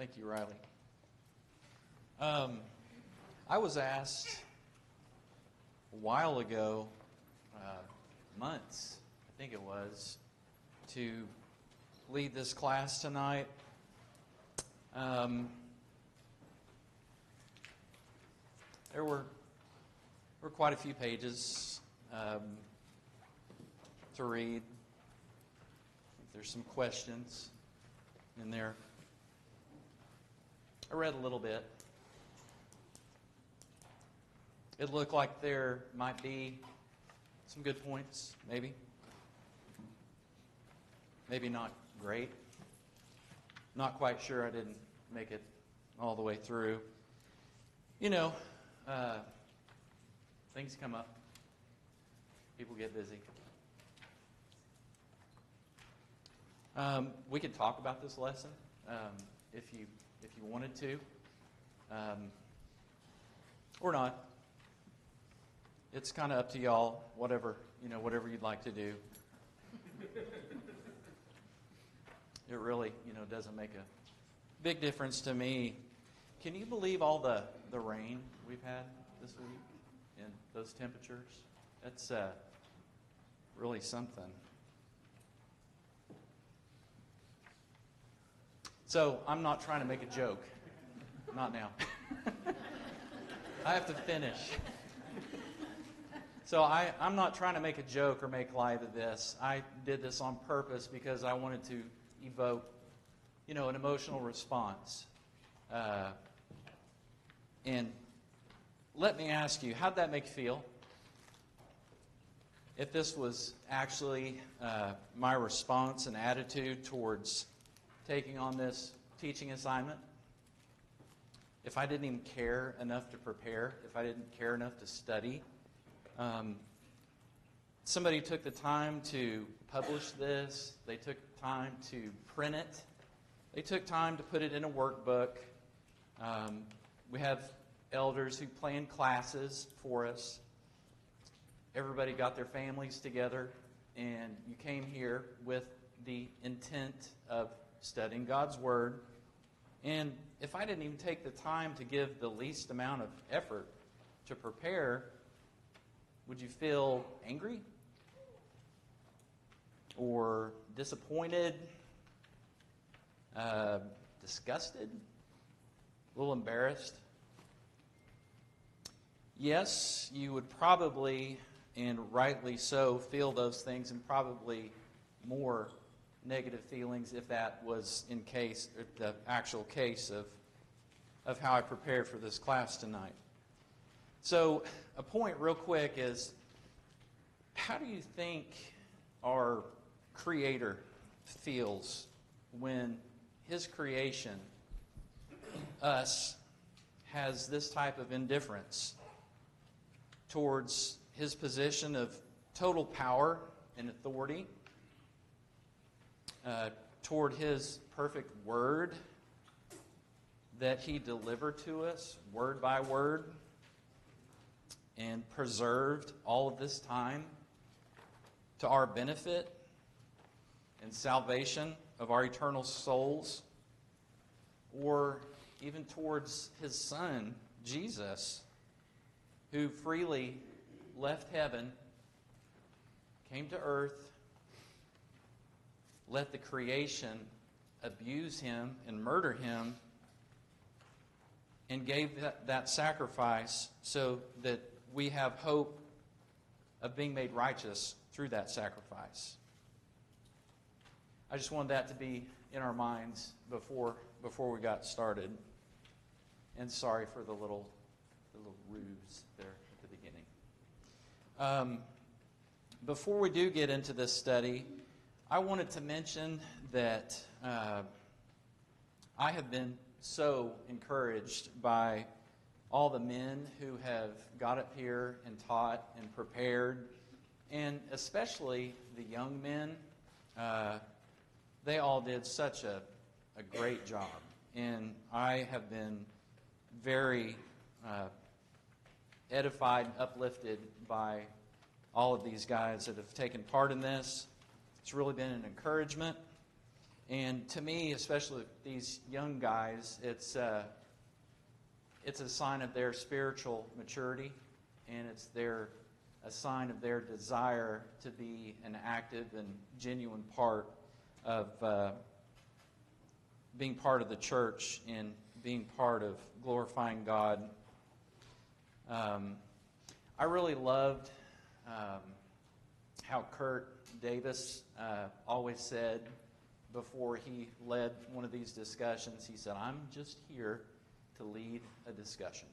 Thank you, Riley. I was asked a while ago, months, I think it was, to lead this class tonight. There were quite a few pages to read. There's some questions in there. I read a little bit. It looked like there might be some good points, maybe. Maybe not great. Not quite sure I didn't make it all the way through. You know, things come up. People get busy. We could talk about this lesson if you wanted to, or not. It's kind of up to y'all. Whatever you'd like to do. It really, doesn't make a big difference to me. Can you believe all the rain we've had this week and those temperatures? That's really something. So I'm not trying to make a joke. Not now. I have to finish. So I'm not trying to make a joke or make light of this. I did this on purpose because I wanted to evoke, an emotional response. And let me ask you, how'd that make you feel? If this was actually my response and attitude towards taking on this teaching assignment, if I didn't even care enough to prepare, if I didn't care enough to study, somebody took the time to publish this, they took time to print it, they took time to put it in a workbook. We have elders who plan classes for us. Everybody got their families together, and you came here with the intent of studying God's Word. And if I didn't even take the time to give the least amount of effort to prepare, would you feel angry? Or disappointed? Disgusted? A little embarrassed? Yes, you would probably, and rightly so, feel those things, and probably more negative feelings if that was the actual case of how I prepared for this class tonight. So a point real quick is, how do you think our Creator feels when His creation, us, has this type of indifference towards His position of total power and authority, toward His perfect Word that He delivered to us, word by word, and preserved all of this time to our benefit and salvation of our eternal souls, or even towards His Son, Jesus, who freely left heaven, came to earth, let the creation abuse Him and murder Him, and gave that sacrifice so that we have hope of being made righteous through that sacrifice. I just wanted that to be in our minds before we got started. And sorry for the little ruse there at the beginning. Before we do get into this study, I wanted to mention that I have been so encouraged by all the men who have got up here and taught and prepared, and especially the young men. They all did such a great job, and I have been very edified and uplifted by all of these guys that have taken part in this. It's really been an encouragement. And to me, especially these young guys, it's a sign of their spiritual maturity, and it's a sign of their desire to be an active and genuine part of being part of the church and being part of glorifying God. I really loved how Kurt Davis always said before he led one of these discussions, he said, "I'm just here to lead a discussion."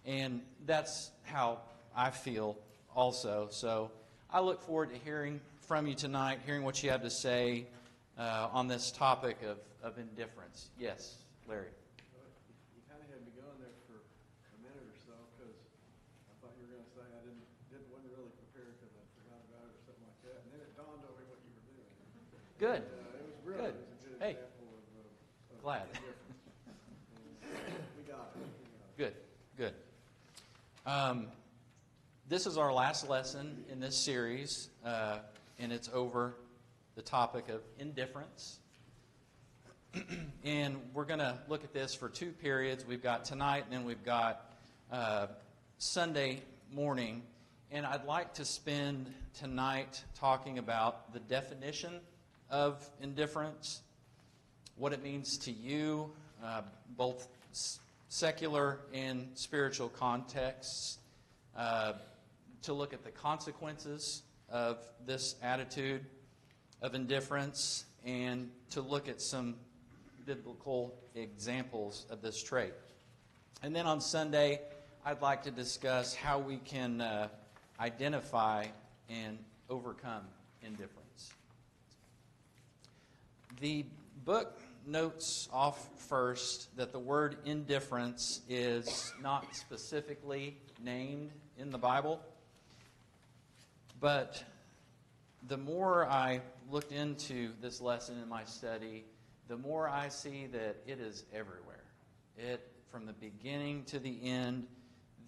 And that's how I feel also. So I look forward to hearing from you tonight, hearing what you have to say on this topic of indifference. Yes, Larry. You kind of had me going there for a minute or so because I thought you were going to say I wasn't really prepared because I forgot about it or something like that. And then it dawned on me what you were doing. Good. It was brilliant. Good. It was a good Hey. example of Glad. indifference. We got it. Good, good. This is our last lesson in this series, and it's over the topic of indifference. And we're going to look at this for 2 periods. We've got tonight, and then we've got Sunday morning. And I'd like to spend tonight talking about the definition of indifference, what it means to you, both secular and spiritual contexts, to look at the consequences of this attitude of indifference, and to look at some biblical examples of this trait. And then on Sunday, I'd like to discuss how we can identify and overcome indifference. The book notes off first that the word indifference is not specifically named in the Bible, but the more I looked into this lesson in my study, the more I see that it is everywhere. From the beginning to the end,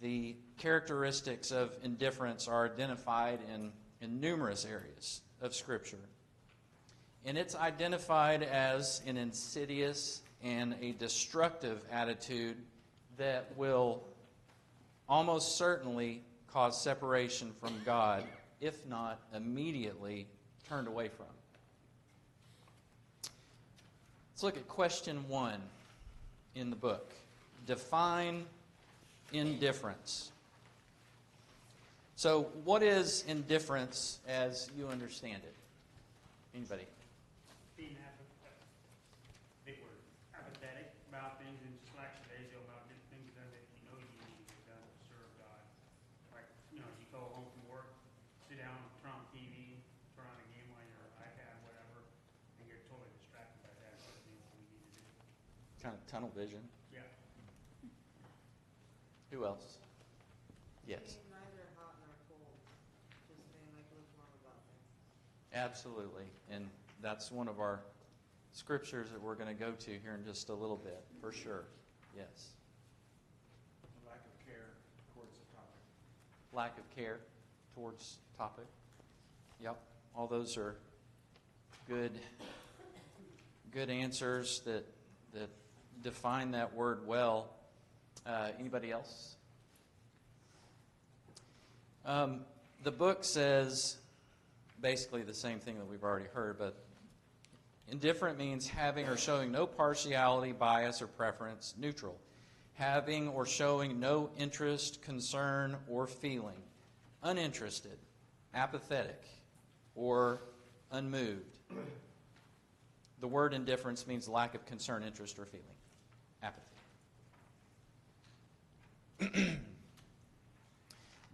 the characteristics of indifference are identified in numerous areas of Scripture. And it's identified as an insidious and a destructive attitude that will almost certainly cause separation from God, if not immediately turned away from. Let's look at question 1 in the book. Define indifference. So, what is indifference as you understand it? Anybody? Being big word, apathetic about things and just lackadaisical about getting things done that you know you need to get done to serve God. Like, you go home from work, sit down, turn on TV, turn on a game on your iPad, whatever, and you're totally distracted by that. That's what we need to do. Kind of tunnel vision. Yeah. Who else? Yes. Being neither hot nor cold, just being like lukewarm about things. Absolutely. And that's one of our scriptures that we're going to go to here in just a little bit, for sure. Yes. Lack of care towards the topic. Lack of care towards topic. Yep. All those are good answers that define that word well. Anybody else? The book says basically the same thing that we've already heard, but indifferent means having or showing no partiality, bias, or preference, neutral. Having or showing no interest, concern, or feeling. Uninterested, apathetic, or unmoved. The word indifference means lack of concern, interest, or feeling. Apathy.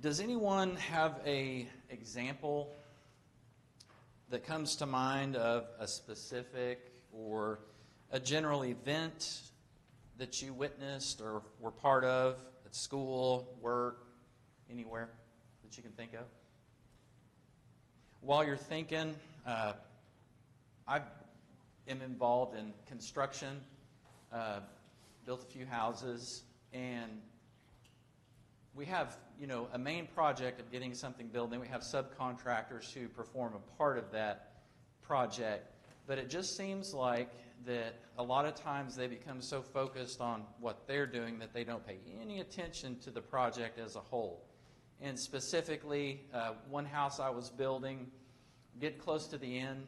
Does anyone have an example that comes to mind of a specific or a general event that you witnessed or were part of at school, work, anywhere that you can think of? While you're thinking, I am involved in construction, built a few houses, and we have, a main project of getting something built, and then we have subcontractors who perform a part of that project. But it just seems like that a lot of times they become so focused on what they're doing that they don't pay any attention to the project as a whole. And specifically, one house I was building, getting close to the end,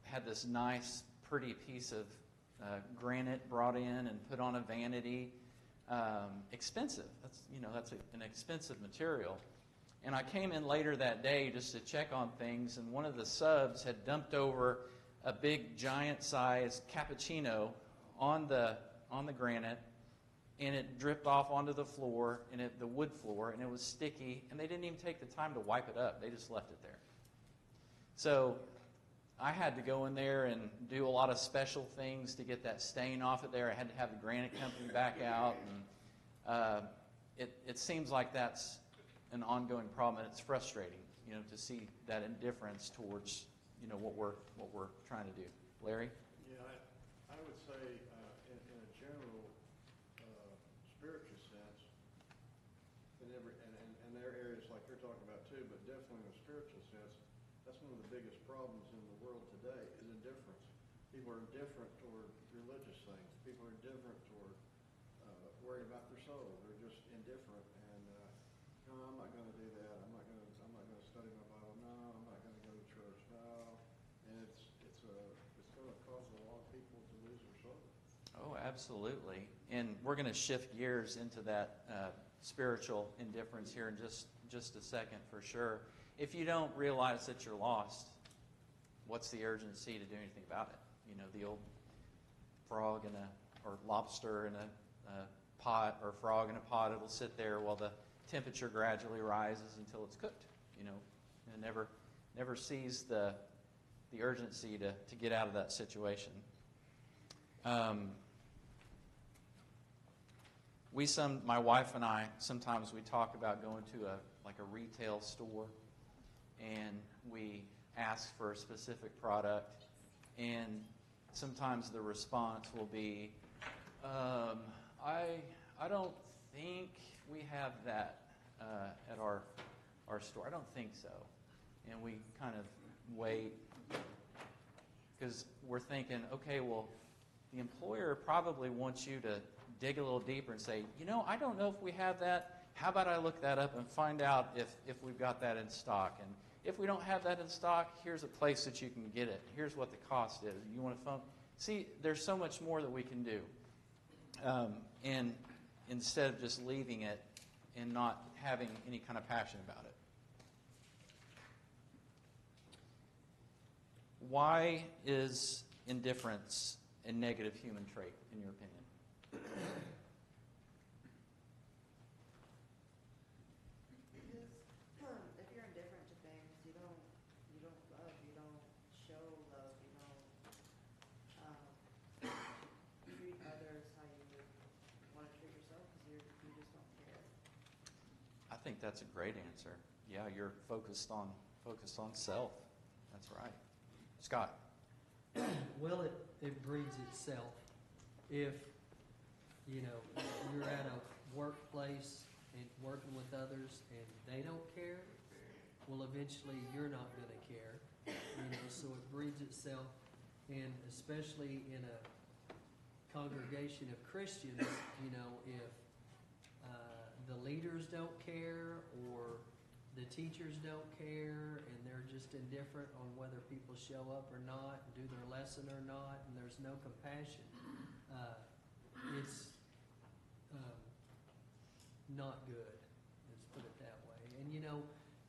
had this nice, pretty piece of granite brought in and put on a vanity. Expensive. That's an expensive material. And I came in later that day just to check on things, and one of the subs had dumped over a big, giant-sized cappuccino on the granite, and it dripped off onto the floor, and the wood floor, and it was sticky, and they didn't even take the time to wipe it up. They just left it there. So I had to go in there and do a lot of special things to get that stain off of there. I had to have the granite company back out, and it seems like that's an ongoing problem, and it's frustrating, to see that indifference towards, what we're trying to do. Larry? Yeah, I would say in a general spiritual sense, and there are areas like you're talking about too, but definitely in a spiritual sense, that's one of the biggest problems in the world today is indifference. People are indifferent toward religious things. People are indifferent toward worrying about their soul. They're just indifferent, and no, I'm not going to do that. I'm not going to study my Bible. No, I'm not going to go to church. No, and it's going to cause a lot of people to lose their soul. Oh, absolutely. And we're going to shift gears into that spiritual indifference here in just a second for sure. If you don't realize that you're lost, what's the urgency to do anything about it? The old frog or lobster in a pot, or frog in a pot, it'll sit there while the temperature gradually rises until it's cooked, and it never sees the urgency to get out of that situation. My wife and I, sometimes we talk about going to a retail store, and we ask for a specific product, and sometimes the response will be, I don't think we have that at our store. I don't think so. And we kind of wait because we're thinking, okay, well, the employer probably wants you to dig a little deeper and say, I don't know if we have that. How about I look that up and find out if we've got that in stock? And if we don't have that in stock, here's a place that you can get it. Here's what the cost is. You want to phone? See, there's so much more that we can do. And instead of just leaving it and not having any kind of passion about it. Why is indifference a negative human trait, in your opinion? Because if you're indifferent to things, you don't love, you don't show love, you don't treat others how you would want to treat yourself because you just don't care. I think that's a great answer. Yeah, you're focused on self. That's right. Scott? Well, it breeds itself. If, you're at a workplace and working with others and they don't care, well, eventually you're not going to care. So it breeds itself, and especially in a congregation of Christians, if the leaders don't care or the teachers don't care and they're just indifferent on whether people show up or not, do their lesson or not, and there's no compassion, it's not good. Let's put it that way.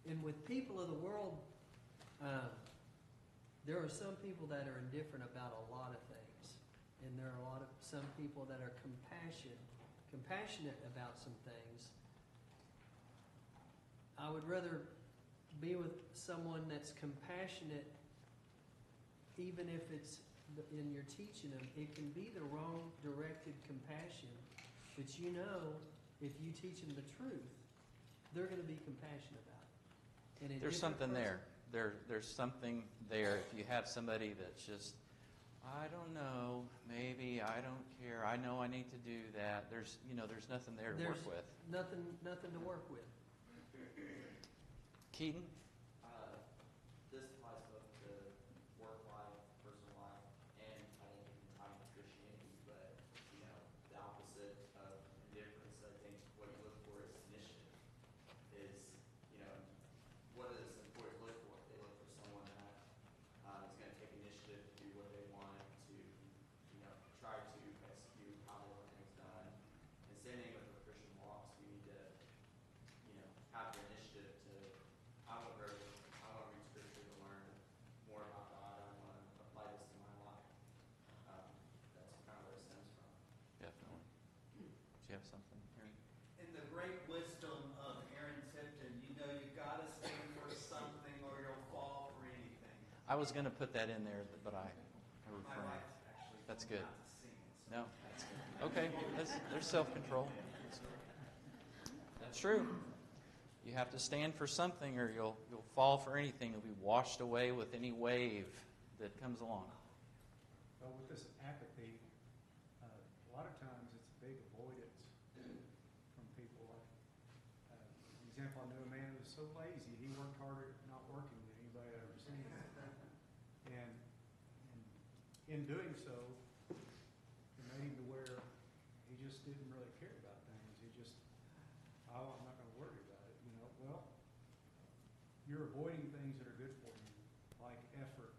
And with people of the world, there are some people that are indifferent about a lot of things, and there are some people that are compassionate about some things. I would rather be with someone that's compassionate, even if it's in your teaching them. It can be the wrong directed compassion, but if you teach them the truth, they're going to be compassionate about it. And There's something there. There's something there. If you have somebody that's just, I don't know, maybe I don't care. I know I need to do that. There's nothing there to work with. Nothing to work with. Keaton? This applies both to work life, have something here. In the great wisdom of Aaron Tipton, you know you got to stand for something or you'll fall for anything. I was going to put that in there, but I My refrained. wife actually That's told me good. not to sing it. So. No, that's good. Okay, there's self-control. That's true. You have to stand for something, or you'll fall for anything. You'll be washed away with any wave that comes along. But with this apathy, a lot of times it's a big avoidance from people. An example, I knew a man who was so lazy, he worked harder at not working than anybody I'd ever seen. And in doing so, it made him to where he just didn't really care about things. He just, oh, I'm not going to worry about it. You know, well, you're avoiding things that are good for you, like effort,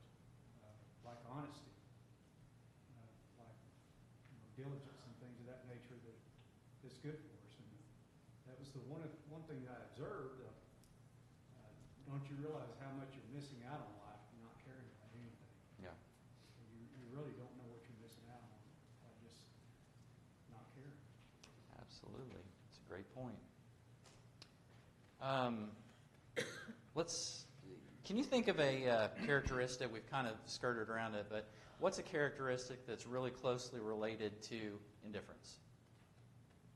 like honesty, like diligence and things of that nature that's good for us. And that was the one thing that I observed. Don't you realize how much you're missing out on life and not caring about anything? Yeah. You really don't know what you're missing out on by just not caring. Absolutely. It's a great point. Can you think of a characteristic? We've kind of skirted around it, but what's a characteristic that's really closely related to indifference?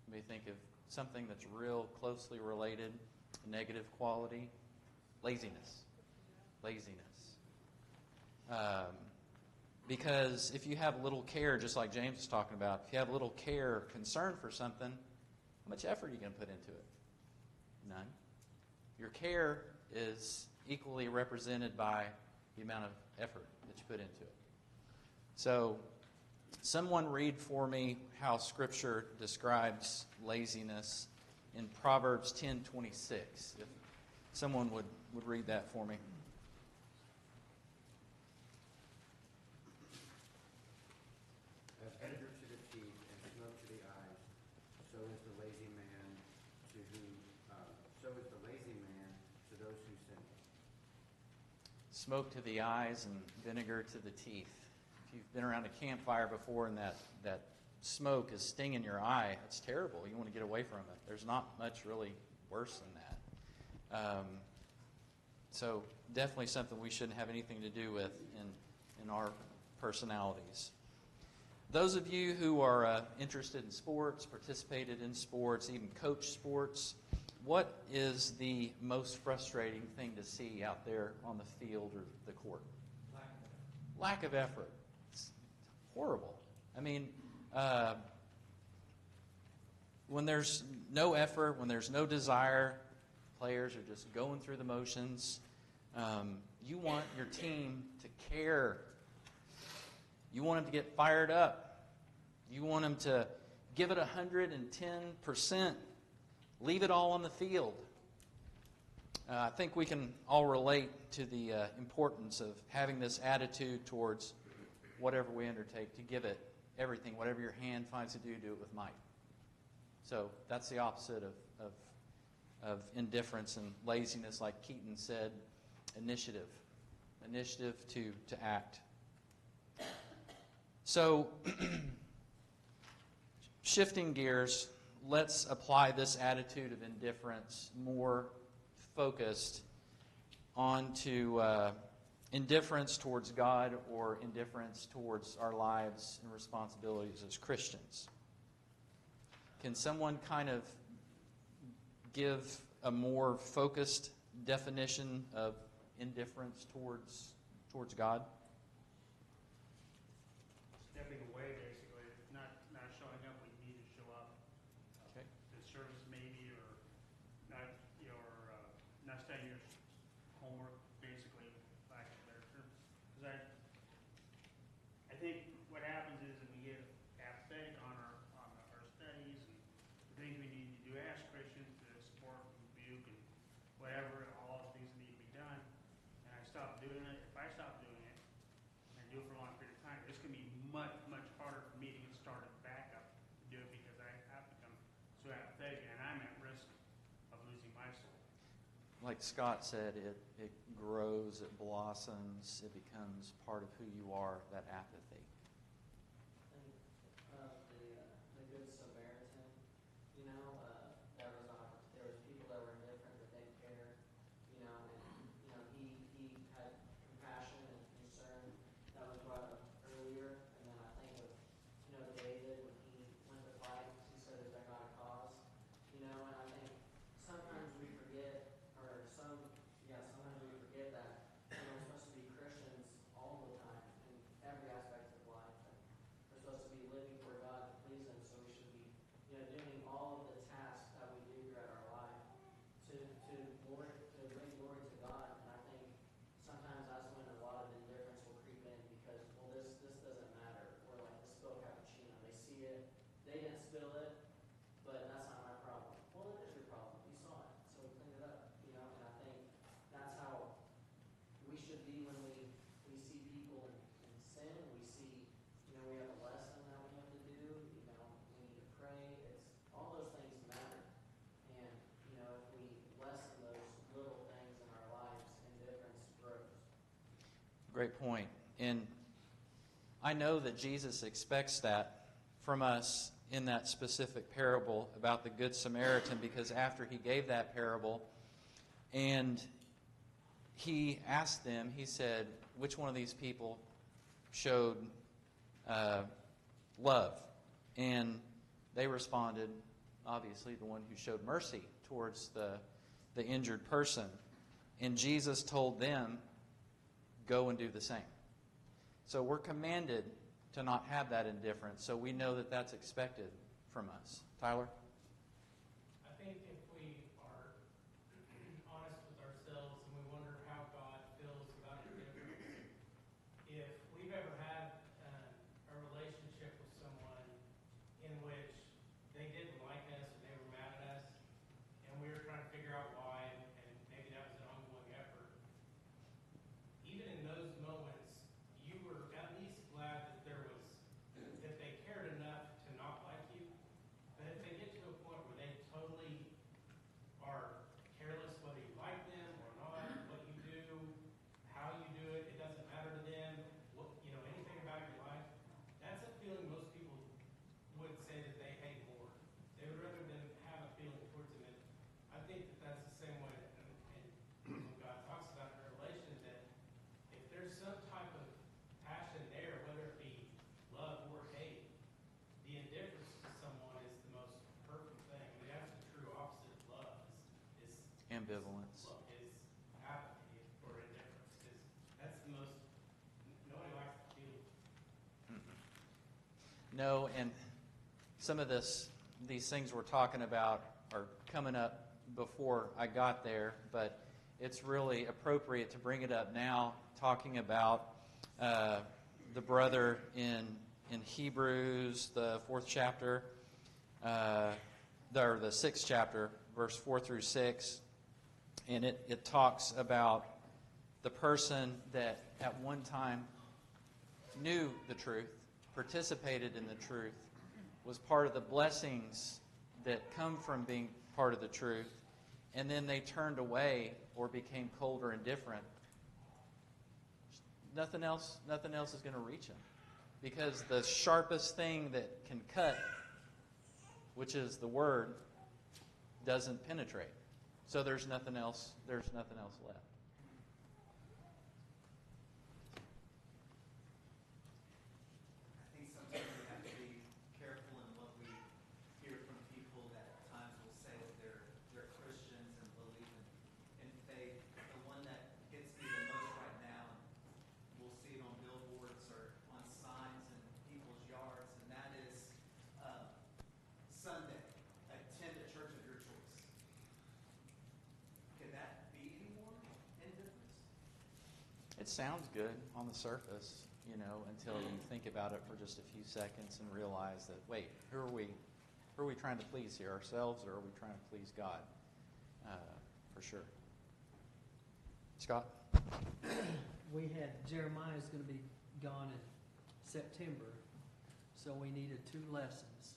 You may think of something that's real closely related, a negative quality. Laziness. Because if you have little care, just like James was talking about, if you have little care, concern for something, how much effort are you going to put into it? None. Your care is equally represented by the amount of effort that you put into it. So, someone read for me how Scripture describes laziness in Proverbs 10:26. If someone would read that for me. As vinegar to the teeth and smoke to the eyes, so is the lazy man to those who sin. Smoke to the eyes and vinegar to the teeth. If you've been around a campfire before and that smoke is stinging your eye, it's terrible. You want to get away from it. There's not much really worse than that. So definitely something we shouldn't have anything to do with in our personalities. Those of you who are interested in sports, participated in sports, even coach sports, what is the most frustrating thing to see out there on the field or the court? Lack of effort. It's horrible. I mean, when there's no effort, when there's no desire, players are just going through the motions. You want your team to care. You want them to get fired up. You want them to give it 110%. Leave it all on the field. I think we can all relate to the importance of having this attitude towards whatever we undertake, to give it everything. Whatever your hand finds to do it with might. So that's the opposite of indifference and laziness, like Keaton said. Initiative to act. So, shifting gears, let's apply this attitude of indifference more focused onto indifference towards God or indifference towards our lives and responsibilities as Christians. Can someone kind of give a more focused definition of indifference towards God? Stepping away, basically, not showing up when you need to show up. Okay. The service maybe, or not, not studying your homework, basically, lack of a better term. Because I think what happens is that we get apathetic on our studies and the things we need to do as Christians to support and rebuke and whatever, all the things that need to be done. And I stop doing it. If I stop doing it and do it for a long period of time, it's going to be much, much harder for me to get started back up to do it because I have become so apathetic and I'm at risk of losing my soul. Like Scott said, it grows, it blossoms, it becomes part of who you are, that apathy. And the Good Samaritan, they didn't spill it, but that's not my problem. Well, it is your problem. You saw it, so clean it up. You know, and I think that's how we should be when we see people in sin. We see, you know, we have a lesson that we have to do. You know, we need to pray. It's all those things matter. And you know, if we lessen those little things in our lives, indifference grows. Great point. And I know that Jesus expects that from us in that specific parable about the Good Samaritan, because after he gave that parable and he asked them, he said, which one of these people showed love? And they responded, obviously, the one who showed mercy towards the injured person. And Jesus told them, go and do the same. So we're commanded to not have that indifference. So we know that that's expected from us. Tyler? I think if we are honest with ourselves and we wonder how God feels about indifference, if we've ever had a relationship with someone in which they didn't like us and they were mad at us, and we were trying to figure out why, and maybe that was an ongoing effort, even in those moments, you were at least glad that that they cared enough to not like you. But if they get to a point where they totally are careless whether you like them or not, what you do, how you do it, it doesn't matter to them, anything about your life, that's a feeling most people would say that they hate more. They would rather than have a feeling towards them. And I think that that's the same way and when God talks about a relation, that if there's some type of passion there, whether it be love or hate, the indifference to someone is the most perfect thing. I mean, that's the true opposite of love is Ambivalence. is apathy or indifference. That's the most, nobody likes to feel. No, and some of these things we're talking about are coming up before I got there, but it's really appropriate to bring it up now, talking about the brother in Hebrews, the 4th chapter, or the 6th chapter, verse 4 through 6, and it talks about the person that at one time knew the truth, participated in the truth, was part of the blessings that come from being part of the truth, and then they turned away or became cold or indifferent. Nothing else is going to reach them, because the sharpest thing that can cut, which is the word, doesn't penetrate. So there's nothing else left. I think sometimes we have to be careful in what we hear from people that at times will say that they're Christians and believe in faith. The one that hits me the most right now, and we'll see it on billboards or on signs in people's yards, and that is Sunday, attend a church of your choice. Can that be any more indifference? It sounds good on the surface, until you think about it for just a few seconds and realize that, wait, who are we trying to please here, ourselves, or are we trying to please God? For sure. Scott? We had Jeremiah's going to be gone in September, so we needed 2 lessons.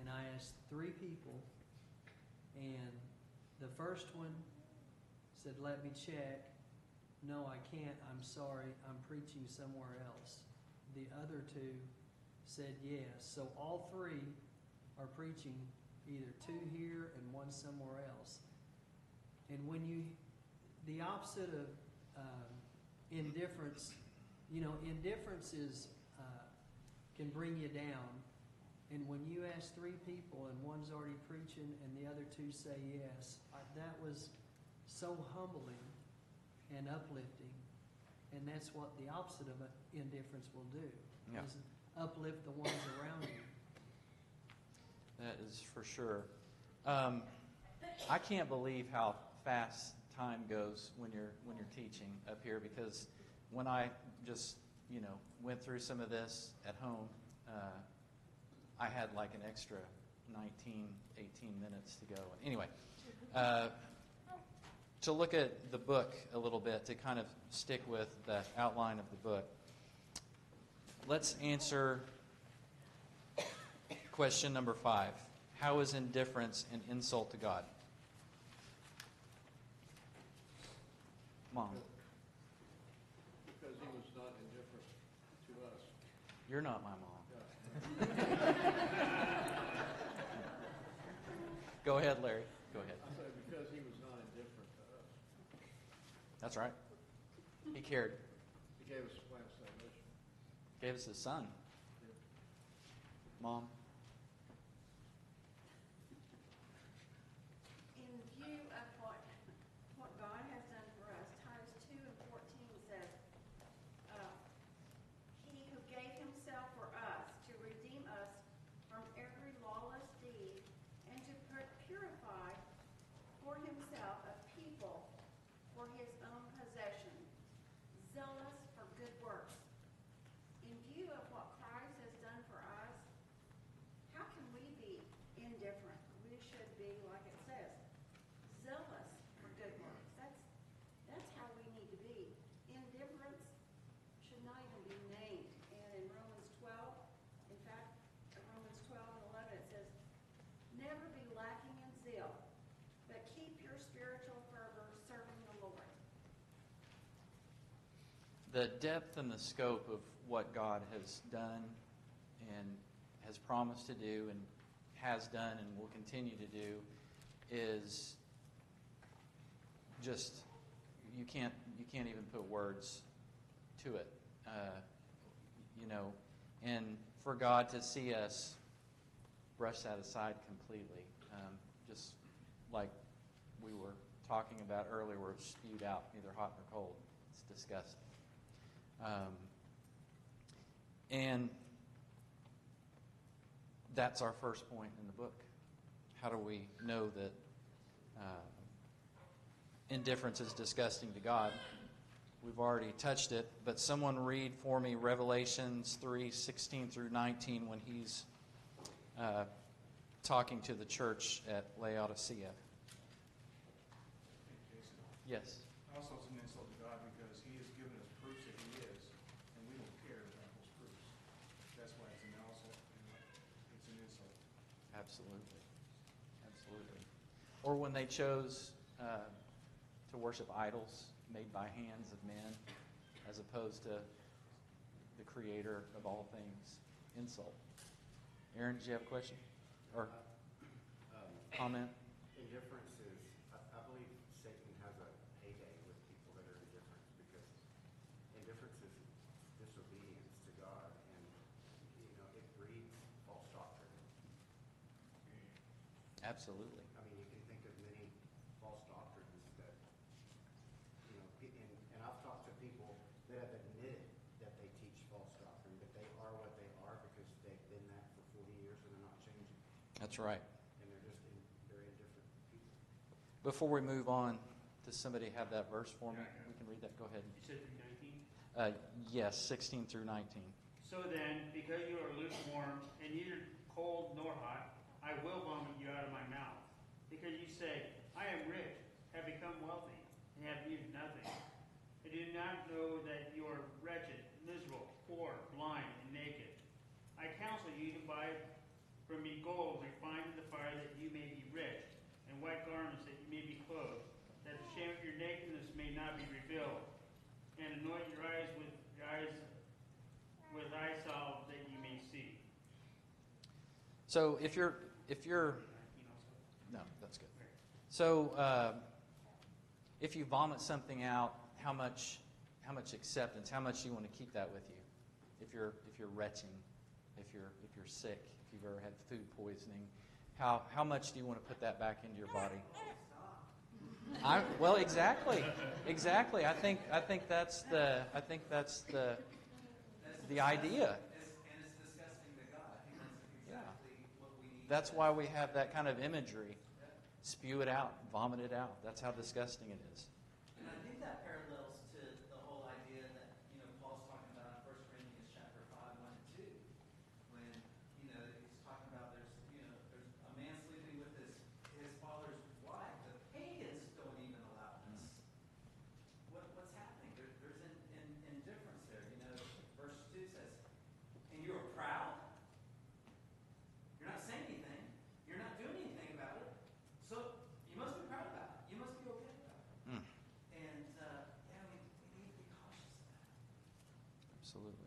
And I asked 3 people, and the first one said, let me check. No, I can't. I'm sorry. I'm preaching somewhere else. The other 2 said yes. So all 3 are preaching either 2 here and 1 somewhere else. And when the opposite of indifference, indifference can bring you down. And when you ask 3 people and one's already preaching and the other 2 say yes, that was so humbling and uplifting. And that's what the opposite of indifference will do, is uplift the ones around you. That is for sure. I can't believe how fast time goes when you're teaching up here, because when I just went through some of this at home, I had like an extra 19, 18 minutes to go. Anyway, to look at the book a little bit, to kind of stick with the outline of the book, let's answer question number 5. How is indifference an insult to God? Mom. Because he was not indifferent to us. You're not my mom. Go ahead, Larry. Go ahead. I say because he was not indifferent to us. That's right. He cared. He gave us a plan of salvation. Gave us his son. Mom. In view of what God has done for us, Titus 2 and 14 says, He who gave himself for us to redeem us from every lawless deed and to purify for himself a people for his own possession, zealous for good works. In view of what Christ has done for us, how can we be indifferent? We should be, like it says, zealous for good works. That's how we need to be. Indifference should not even be named. And in Romans 12, in fact, Romans 12 and 11, it says, never be lacking in zeal, but keep your spiritual fervor serving the Lord. The depth and the scope of what God has done and has promised to do and has done and will continue to do is just, you can't even put words to it. And for God to see us brush that aside completely, just like we were talking about earlier, where it's spewed out, neither hot nor cold. It's disgusting. And that's our first point in the book. How do we know that indifference is disgusting to God? We've already touched it, but someone read for me Revelations 3:16 through 19 when he's talking to the church at Laodicea. Jason, Yes. also it's an insult to God because He has given us proofs that He is, and we don't care about those proofs. That's why it's an insult. It's an insult. Absolutely. Absolutely. Or when they chose to worship idols made by hands of men as opposed to the creator of all things. Insult. Aaron, did you have a question? Or comment? Indifference is, I believe Satan has a heyday with people that are indifferent because indifference is disobedience to God, and it breeds false doctrine. Absolutely. I mean, you can think of many false doctrines that, and I've talked to people that have admitted that they teach false doctrine, but they are what they are because they've been that for 40 years and they're not changing. That's right. And they're just very indifferent people. Before we move on, does somebody have that verse for me? We can read that. Go ahead. You said through 19? Yes, 16 through 19. So then, because you are lukewarm and neither cold nor hot, I will vomit you out of my mouth. Because you say, I am rich, have become wealthy, and have needed nothing. I do not know that you are wretched, miserable, poor, blind, and naked. I counsel you to buy from me gold refined in the fire that you may be rich, and white garments that you may be clothed, that the shame of your nakedness may not be revealed, and anoint your eyes with eye salve that you may see. So if you're no, that's good. So if you vomit something out, how much acceptance? How much do you want to keep that with you? If you're retching, if you're sick, if you've ever had food poisoning, how much do you want to put that back into your body? Well, exactly. I think that's the idea. And it's disgusting to God. I think that's exactly what we need. That's why we have that kind of imagery. Spew it out, vomit it out. That's how disgusting it is. And I think that parallels to the whole idea that, Paul's talking about in 1 Corinthians chapter 5, 1 and 2, when, he's talking Absolutely.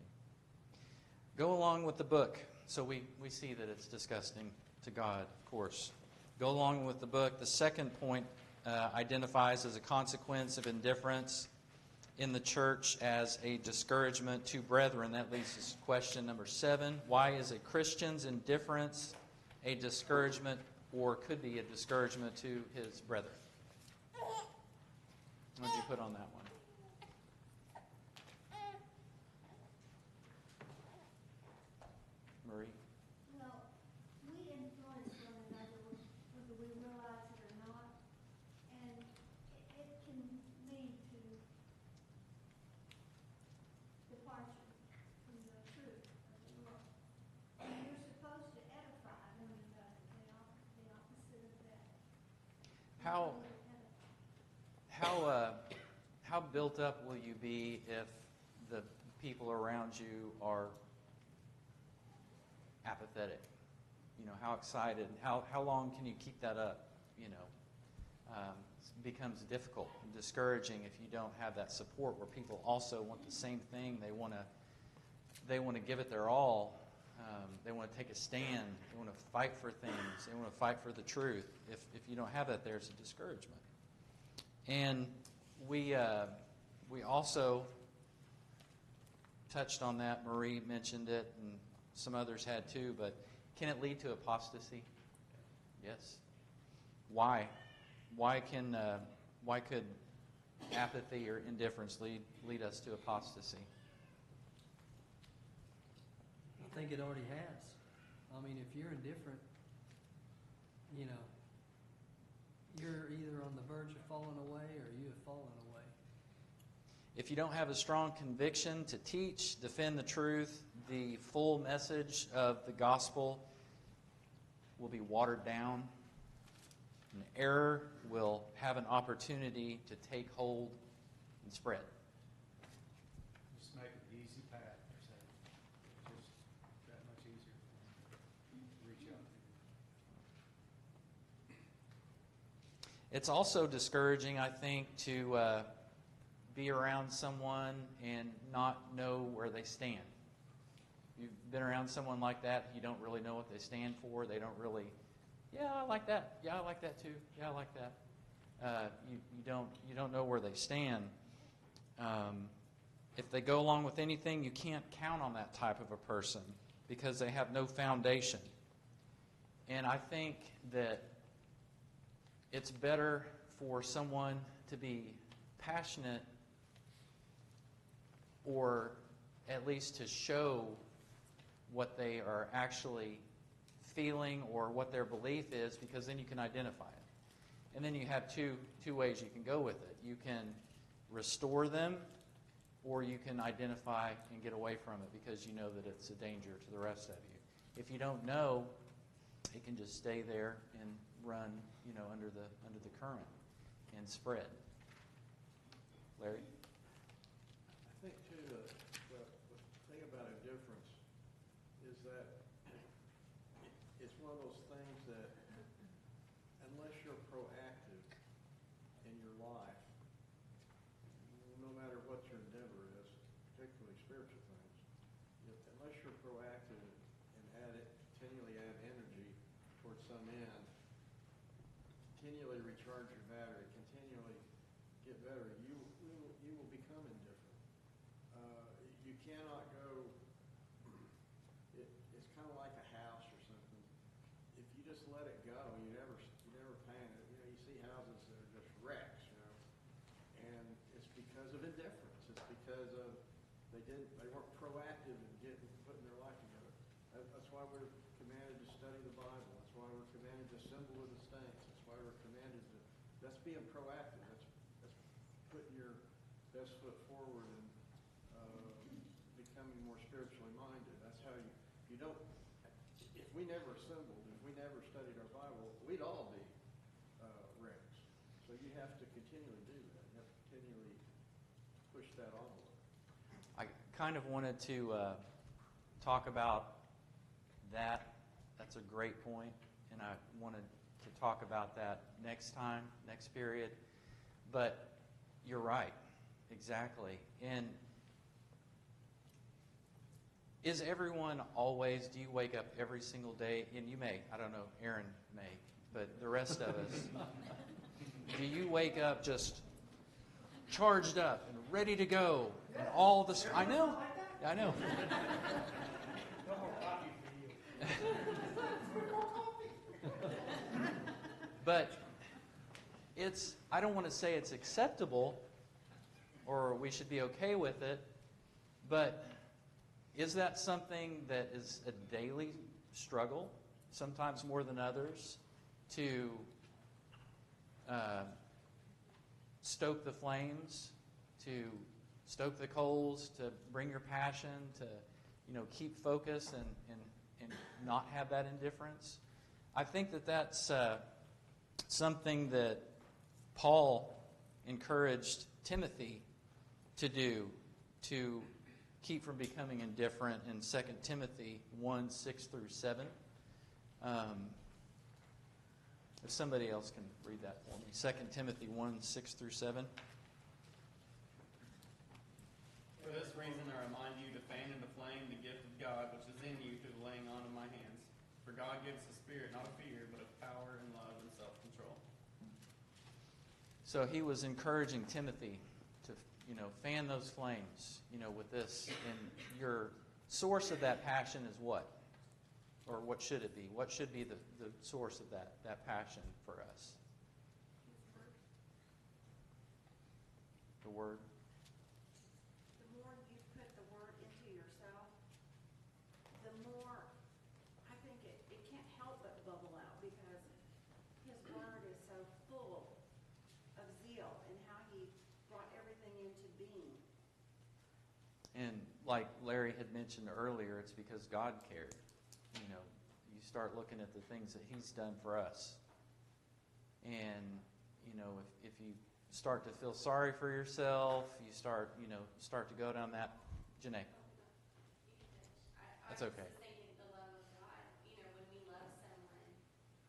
Go along with the book. So we see that it's disgusting to God, of course. Go along with the book. The second point identifies as a consequence of indifference in the church as a discouragement to brethren. That leads us to question number 7. Why is a Christian's indifference a discouragement or could be a discouragement to his brethren? What did you put on that one? Marie? Well, we influence one another whether we realize it or not, and it can lead to departure from the truth of the Lord. And you're supposed to edify one another, the opposite of that. How built up will you be if the people around you are apathetic? You know, how excited? How long can you keep that up? You know, it becomes difficult and discouraging if you don't have that support where people also want the same thing. They want to give it their all. They want to take a stand. They want to fight for things. They want to fight for the truth. If you don't have that, there's a discouragement. And we also touched on that. Marie mentioned it, and some others had too. But can it lead to apostasy? Yes. Why? Why could apathy or indifference lead us to apostasy? I think it already has. I mean, if you're indifferent, you know, you're either on the verge of falling away or you have fallen away. If you don't have a strong conviction to teach, defend the truth, the full message of the gospel will be watered down. And error will have an opportunity to take hold and spread. Just make it the easy path, per se. Just that much easier to reach out to. It's also discouraging, I think, to be around someone and not know where they stand. You've been around someone like that, you don't really know what they stand for. They don't really, yeah, I like that. Yeah, I like that too. Yeah, I like that. You don't know where they stand. If they go along with anything, you can't count on that type of a person because they have no foundation. And I think that it's better for someone to be passionate or at least to show what they are actually feeling or what their belief is, because then you can identify it. And then you have two ways you can go with it. You can restore them, or you can identify and get away from it because you know that it's a danger to the rest of you. If you don't know, it can just stay there and run, under the current and spread. Larry? I think, too, the thing about indifference is that it's one of those things that unless you're proactive in your life, no matter what your endeavor is, particularly spiritual things, unless you're proactive and continually add energy towards some end, continually recharge your battery, continually get better, you will become indifferent. You cannot go. It's kind of like a house or something. If you just let it go, you never paint it. You see houses that are just wrecks, and it's because of indifference. It's because of they weren't proactive in putting their life together. That's why we're commanded to study the Bible. That's why we're commanded to assemble with the saints. That's why we're commanded to. That's being proactive. That's putting your best foot forward and becoming more spiritually minded. That's how you don't. If we never assembled, if we never studied our Bible, we'd all be wrecks. So you have to continually do that. You have to continually push that envelope. I kind of wanted to talk about that. That's a great point, and I wanted to talk about that next time, next period. But you're right, exactly. And Is everyone always, do you wake up every single day, and you may, I don't know, Aaron may, but the rest of us, do you wake up just charged up and ready to go? And all this, I know. No more coffee for you. But I don't want to say it's acceptable or we should be okay with it, but is that something that is a daily struggle, sometimes more than others, to stoke the flames, to stoke the coals, to bring your passion, to keep focus and not have that indifference? I think that's something that Paul encouraged Timothy to do, to keep from becoming indifferent in 2 Timothy 1, 6 through 7. If somebody else can read that for me. 2 Timothy 1, 6 through 7. For this reason I remind you to fan into flame the gift of God which is in you through the laying on of my hands. For God gives a spirit not of fear, but of power and love and self-control. So he was encouraging Timothy to, fan those flames, with this. And your source of that passion is what? Or what should it be? What should be the source of that passion for us? The Word. The more you put the Word into yourself, the more, I think it can't help but bubble out, because His Word is so full of zeal and how He brought everything into being. And like Larry had mentioned earlier, it's because God cared. You start looking at the things that He's done for us. And, if you start to feel sorry for yourself, you start to go down that. Janae. That's okay. I was just thinking the love of God. When we love someone,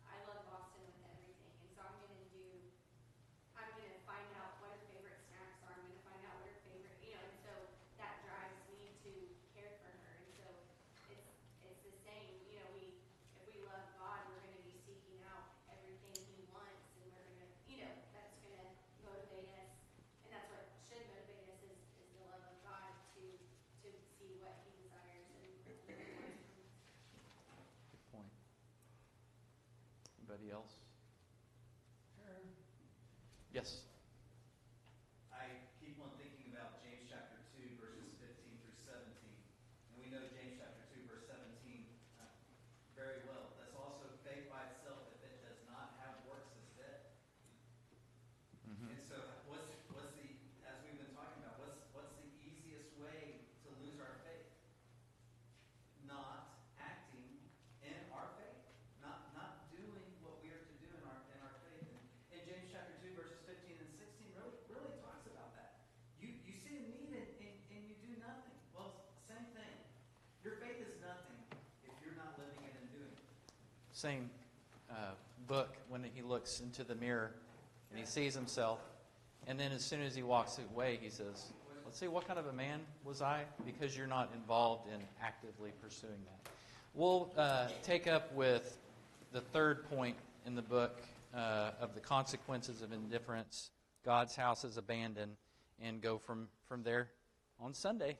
I love Boston with everything, and so I'm going to find out what her favorite snacks are. I'm going to find out what her favorite, and so that drives me to care for her. And so it's the same. If we love God, we're going to be seeking out everything He wants, and we're going to, that's going to motivate us, and that's what should motivate us is the love of God to see what He desires and what He wants from us. Good point. Anybody else? Yes. I keep on thinking about James chapter 2, verses 15 through 17. And we know James chapter 2, verse 17 very well. That's also faith by itself, if it does not have works, is dead. Mm-hmm. And so what's the, as we've been talking about, what's the easiest way to lose our faith? Not acting in our faith. Not doing what we are to do in our faith. And James chapter 2, verses 15 and 16 really talks about that. You see a need and you do nothing. Well, same thing. Your faith is nothing if you're not living it and doing it. Same book, when he looks into the mirror and he sees himself, and then as soon as he walks away, he says, let's see, what kind of a man was I? Because you're not involved in actively pursuing that. We'll take up with the third point in the book of the consequences of indifference. God's house is abandoned, and go from there on Sunday.